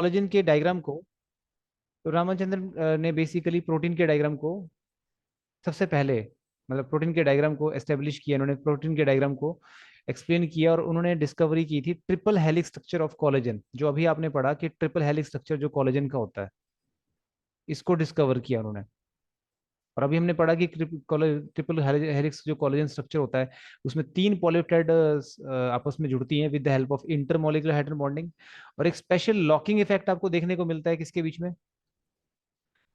Collagen के diagram को, तो रामाचंद्रन ने बेसिकली प्रोटीन के डायग्राम को सबसे पहले, मतलब प्रोटीन के डायग्राम को एस्टेब्लिश किया, उन्होंने प्रोटीन के डायग्राम को एक्सप्लेन किया, और उन्होंने डिस्कवरी की थी triple helix structure of collagen, जो अभी आपने पढ़ा कि ट्रिपल हेलिक्स स्ट्रक्चर जो कोलेजन का होता है, इसको डिस्कवर किया उन्होंने। और अभी हमने पढ़ा कि ट्रिपल हेलिक्स जो कोलेजन स्ट्रक्चर होता है, उसमें तीन पॉलीपेप्टाइड आपस में जुड़ती हैं with the help of intermolecular hydrogen bonding, और एक स्पेशल लॉकिंग इफेक्ट आपको देखने को मिलता है किसके बीच में,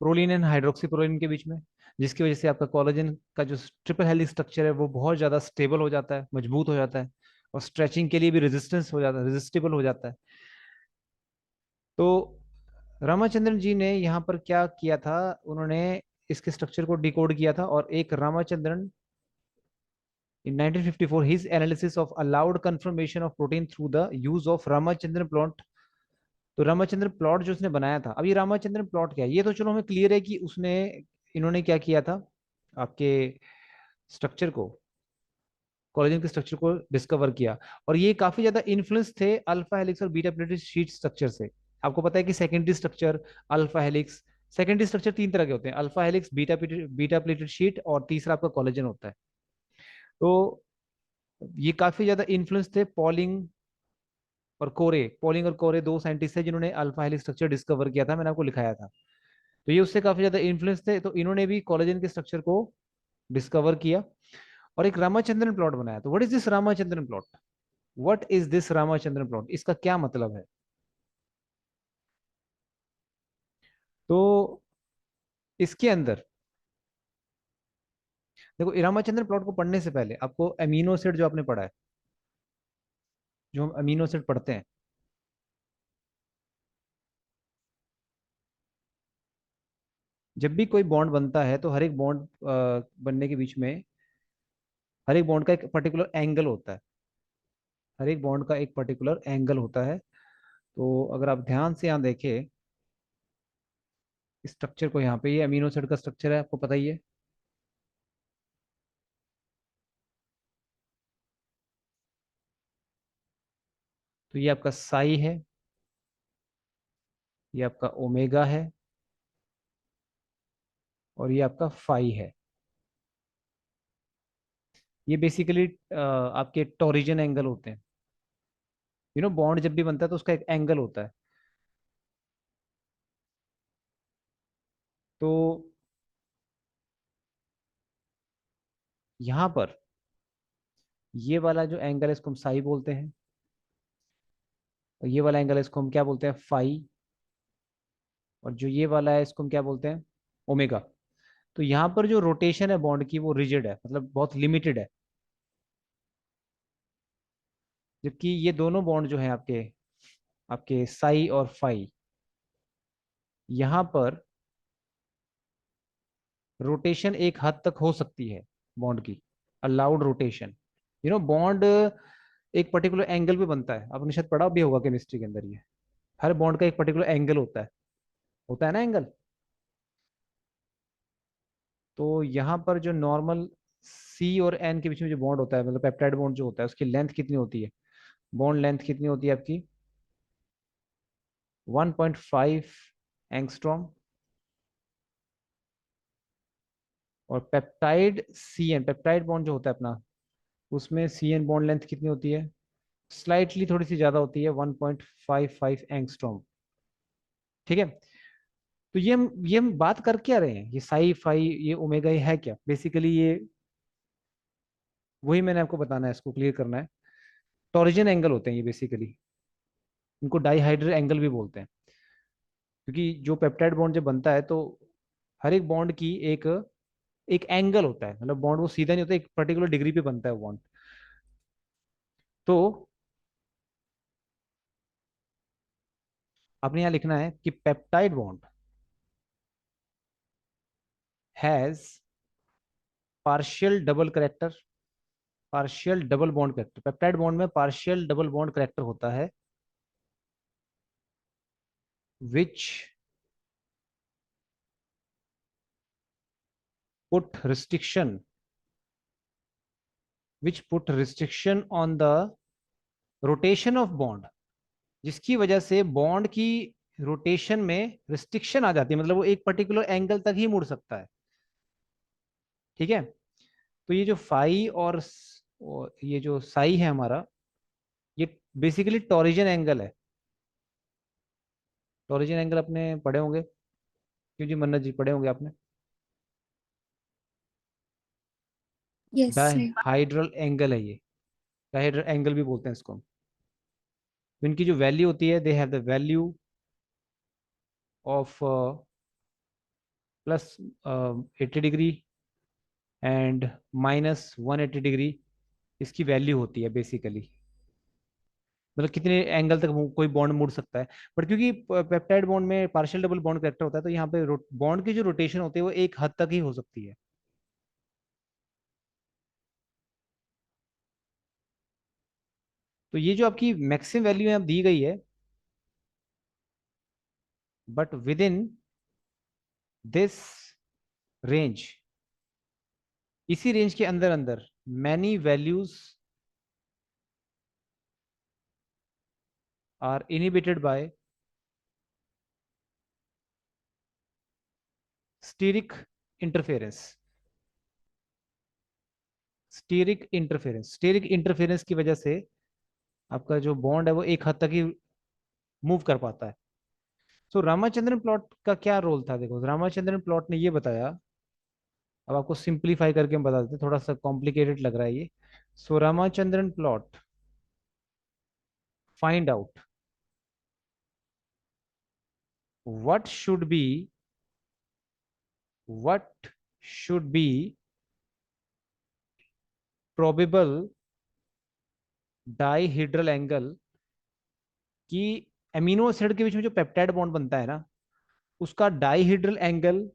प्रोलीन एंड हाइड्रोक्सीप्रोलीन के बीच में, जिसकी वजह से आपका कोलेजन का जो ट्रिपल हेलिक्स स्ट्रक्चर है वो बहुत ज्यादा स्टेबल हो जाता है, मजबूत हो जाता है, और स्ट्रेचिंग के लिए भी रेजिस्टेंस हो जाता है, रेजिस्टेबल हो जाता है। तो रामाचंद्रन जी ने यहाँ पर क्या किया था, उन्होंने इसके स्ट्रक्चर को डिकोड किया था, और एक रामाचंद्रन इन 1954 his analysis of allowed conformation of protein through the use of Ramachandran plot. तो रामाचंद्रन प्लॉट जो उसने बनाया था, अब ये रामाचंद्रन प्लॉट क्या है, ये तो चलो हमें क्लियर है कि उसने, इन्होंने क्या किया था, आपके स्ट्रक्चर को, कोलेजन के स्ट्रक्चर को डिस्कवर किया, और ये काफी ज्यादा इन्फ्लुएंस थे अल्फा हेलिक्स और बीटा प्लेटेड शीट स्ट्रक्चर से। आपको पता है कि secondary structure, alpha helix, secondary structure तीन तरह के होते हैं, alpha helix, beta pleated sheet, और तीसरा आपका कोलेजन होता है। तो ये काफी ज्यादा इन्फ्लुएंस थे पॉलिंग और कोरे दो साइंटिस्ट थे जिन्होंने अल्फा हेलिक्स स्ट्रक्चर डिस्कवर किया था, मैंने आपको लिखाया था। तो ये उससे काफी ज्यादा इन्फ्लुएंस थे, तो इन्होंने भी कोलेजन के स्ट्रक्चर को डिस्कवर किया, और एक रामाचंद्रन प्लॉट बनाया। तो what is this Ramachandran plot, what is this Ramachandran plot, इसका क्या मतलब है? तो इसके अंदर देखो, रामाचंद्रन प्लॉट को पढ़ने से पहले आपको अमीनो एसिड जो आपने पढ़ा है, जो हम अमीनो एसिड पढ़ते हैं, जब भी कोई बॉन्ड बनता है तो हर एक बॉन्ड बनने के बीच में हर एक बॉन्ड का एक पर्टिकुलर एंगल होता है, हर एक बॉन्ड का एक पर्टिकुलर एंगल होता है। तो अगर आप ध्यान से यहाँ देखें स्ट्रक्चर को, यहाँ पे ये अमीनो एसिड का स्ट्रक्चर है, आपको पता ही है। तो ये आपका साई है, ये आपका ओमेगा है, और ये आपका फाई है। ये बेसिकली आपके टोरिजन एंगल होते हैं। बॉन्ड जब भी बनता है तो उसका एक एंगल होता है। तो यहाँ पर ये वाला जो एंगल है इसको हम साई बोलते हैं, और ये वाला एंगल है इसको हम क्या बोलते हैं, फाई, और जो ये वाला है इसको हम क्या बोलते हैं, ओमेगा। तो यहाँ पर जो रोटेशन है बॉन्ड की वो रिजिड है, मतलब बहुत लिमिटेड है, जबकि ये दोनों बॉन्ड जो है आपके आपके साई और फाई, यहाँ पर रोटेशन एक हद तक हो सकती है बॉन्ड की, अलाउड रोटेशन। बॉन्ड एक पर्टिकुलर एंगल पे बनता है, आपने शायद पढ़ा भी होगा केमिस्ट्री के अंदर ये, हर बॉन्ड का एक पर्टिकुलर एंगल होता है ना एंगल। तो यहाँ पर जो नॉर्मल सी और एन के बीच में जो बॉन्ड होता है, मतलब पेप्टाइड बॉन्ड जो होता है, उसकी लेंथ कितनी होती है, बॉन्ड लेंथ कितनी होती है आपकी, 1.5 एंगस्ट्रॉम। और peptide C N, peptide bond जो होता है अपना, उसमें सी एन बॉन्ड लेंथ कितनी होती है, स्लाइटली थोड़ी सी ज्यादा होती है, 1.55 एंगस्ट्रॉम। ठीक है। तो ये हम बात कर क्या रहे हैं, ये साई फाई ये ओमेगा ये है क्या, बेसिकली ये वही मैंने आपको बताना है, इसको क्लियर करना है। टॉरिजन एंगल होते हैं ये बेसिकली, इनको डाईहाइड्रल एंगल भी बोलते हैं, क्योंकि जो पेप्टाइड बॉन्ड जब बनता है तो हर एक बॉन्ड की एक एक एंगल होता है, मतलब बॉन्ड वो सीधा नहीं होता, एक पर्टिकुलर डिग्री पे बनता है बॉन्ड। तो आपने यहाँ लिखना है कि peptide bond has partial double character, partial double bond character, peptide bond में पार्शियल डबल बॉन्ड करेक्टर होता है, which put restriction which put restriction on the rotation of bond, जिसकी वजह से बॉन्ड की रोटेशन में रिस्ट्रिक्शन आ जाती है, मतलब वो एक पर्टिकुलर एंगल तक ही मुड़ सकता है। ठीक है, तो ये जो फाई और ये जो साई है हमारा, ये बेसिकली टॉरिजन एंगल है। टॉरिजन एंगल अपने पढ़े होंगे, क्यों जी मन्नत जी, पढ़े होंगे आपने। Yes sir. डायहाइड्रल एंगल है ये, डायहाइड्रल एंगल भी बोलते हैं इसको हम। तो इनकी जो वैल्यू होती है, they have the value of plus 80 degree and -180 degree, इसकी वैल्यू होती है बेसिकली। मतलब कितने एंगल तक कोई बॉन्ड मुड़ सकता है। बट क्योंकि पेप्टाइड बॉन्ड में पार्शियल डबल बॉन्ड करेक्टर होता है, तो यहाँ पे बॉन्ड की जो रोटेशन होती है वो एक हद तक ही हो सकती है। तो ये जो आपकी मैक्सिमम वैल्यू यहाँ दी गई है, but within this range, इसी रेंज के अंदर अंदर many values are inhibited by steric interference. Steric interference की वजह से आपका जो बॉन्ड है वो एक हद तक ही मूव कर पाता है। तो रामाचंद्रन प्लॉट का क्या रोल था, देखो रामाचंद्रन प्लॉट ने ये बताया। अब आपको सिंप्लीफाई करके हम बता देते हैं, थोड़ा सा कॉम्प्लिकेटेड लग रहा है ये। So Ramachandran plot find out what what should be probable dihedral angle, कि एमिनो एसिड के बीच में जो पेप्टाइड बॉन्ड बनता है ना, उसका डाइहेड्रल एंगल,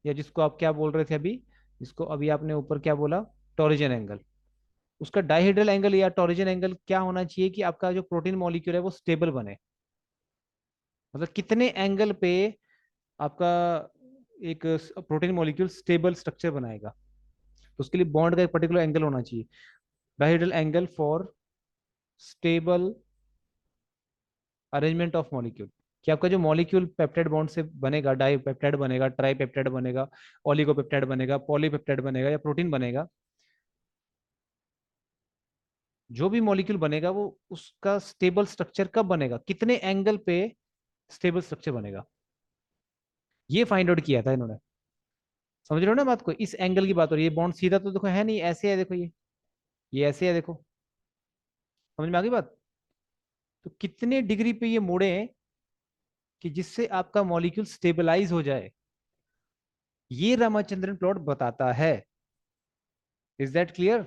या जिसको आप क्या बोल रहे थे अभी, जिसको अभी आपने ऊपर क्या बोला, टॉरिजन एंगल, उसका डाइहेड्रल एंगल या टॉरिजन एंगल क्या होना चाहिए कि आपका जो प्रोटीन मॉलिक्यूल है वो स्टेबल बने। मतलब कितने एंगल पे आपका एक प्रोटीन मॉलिक्यूल स्टेबल स्ट्रक्चर बनाएगा, तो उसके लिए बॉन्ड का एक पर्टिकुलर एंगल होना चाहिए, dihedral angle for stable arrangement of molecule. कि आपका जो मॉलिक्यूल पेप्टाइड बॉन्ड से बनेगा, डाई पेप्टाइड बनेगा, ट्राई पेप्टाइड बनेगा, ओलिगोपेप्टाइड बनेगा, पॉलीपेप्टाइड बनेगा या प्रोटीन बनेगा, जो भी मॉलिक्यूल बनेगा वो उसका स्टेबल स्ट्रक्चर कब बनेगा, कितने एंगल पे स्टेबल स्ट्रक्चर बनेगा, ये फाइंड आउट किया था इन्होंने। समझ रहे हो ना बात को, इस एंगल की बात हो रही है। ये बॉन्ड सीधा तो देखो है नहीं, ऐसे है देखो, ये ऐसे है देखो, समझ में आ गई बात। तो कितने डिग्री पे ये मुड़े कि जिससे आपका मॉलिक्यूल स्टेबलाइज हो जाए, ये रामाचंद्रन प्लॉट बताता है। Is that clear.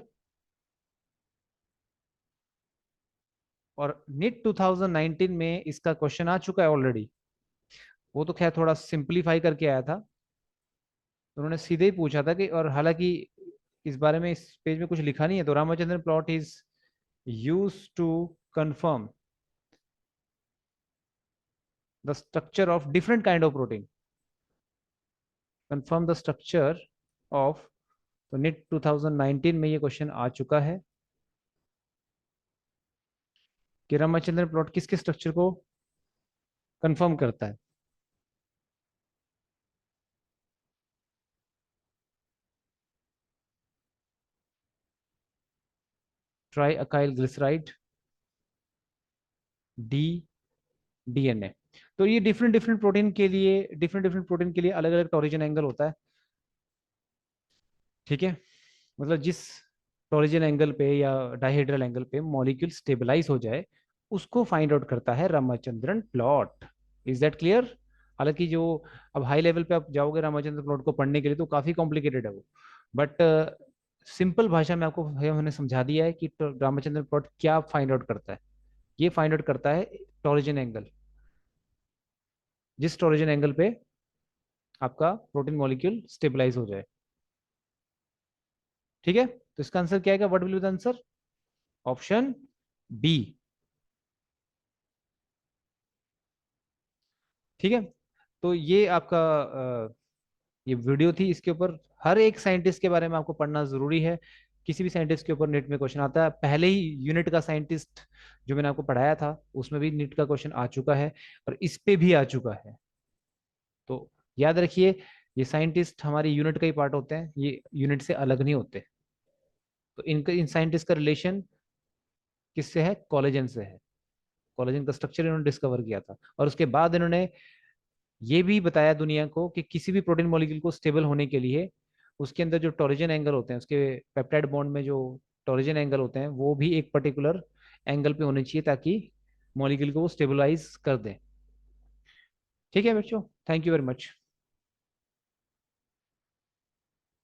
और नीट 2019 में इसका क्वेश्चन आ चुका है ऑलरेडी। वो तो खैर थोड़ा सिंपलीफाई करके आया था, उन्होंने सीधे ही पूछा था कि, और हालांकि इस बारे में इस पेज में कुछ लिखा नहीं है, तो Ramachandran plot is use to confirm the structure of different kind of protein, confirm the structure of. तो नीट 2019 में ये क्वेश्चन आ चुका है कि रामाचंद्रन प्लॉट किसके स्ट्रक्चर को कंफर्म करता है। Triacylglyceride, D, DNA. तो ये डिफरेंट डिफरेंट प्रोटीन के लिए अलग अलग टॉरिजन एंगल होता है। ठीक है, मतलब जिस टॉरिजन एंगल पे या डाइहेड्रल एंगल पे मॉलिक्यूल स्टेबलाइज हो जाए, उसको फाइंड आउट करता है Ramachandran plot. Is that clear. हालांकि जो अब हाई लेवल पे आप जाओगे रामाचंद्रन प्लॉट को पढ़ने के लिए, तो काफी कॉम्प्लिकेटेड है वो, बट सिंपल भाषा में आपको हमने समझा दिया है कि रामाचंद्रन प्लॉट क्या फाइंड आउट करता है। ये फाइंड आउट करता है टॉरिजन एंगल, जिस टॉरिजन एंगल पे आपका प्रोटीन मॉलिक्यूल स्टेबलाइज हो जाए। ठीक है, तो इसका आंसर क्या आएगा, what will be the answer, option B. ठीक है, तो ये आपका ये वीडियो थी, इसके ऊपर हर एक साइंटिस्ट के बारे में आपको पढ़ना जरूरी है किसी भी साइंटिस्ट के ऊपर नेट में क्वेश्चन आता है, पहले ही यूनिट का साइंटिस्ट जो मैंने आपको पढ़ाया था उसमें भी नीट का क्वेश्चन आ चुका है, और इस पे भी आ चुका है। तो याद रखिए, ये साइंटिस्ट हमारी यूनिट का ही पार्ट होते हैं, ये यूनिट से अलग नहीं होते। तो इनका, इन साइंटिस्ट का रिलेशन किससे है? कोलेजन से है। कोलेजन का स्ट्रक्चर इन्होंने डिस्कवर किया था, और उसके बाद इन्होंने ये भी बताया दुनिया को कि किसी भी प्रोटीन मॉलिक्यूल को स्टेबल होने के लिए उसके अंदर जो टॉरिजन एंगल होते हैं, उसके पेप्टाइड बॉन्ड में जो टॉरिजन एंगल होते हैं वो भी एक पर्टिकुलर एंगल पे होने चाहिए, ताकि मॉलिक्यूल को वो स्टेबलाइज कर दें। ठीक है बच्चों, थैंक यू वेरी मच।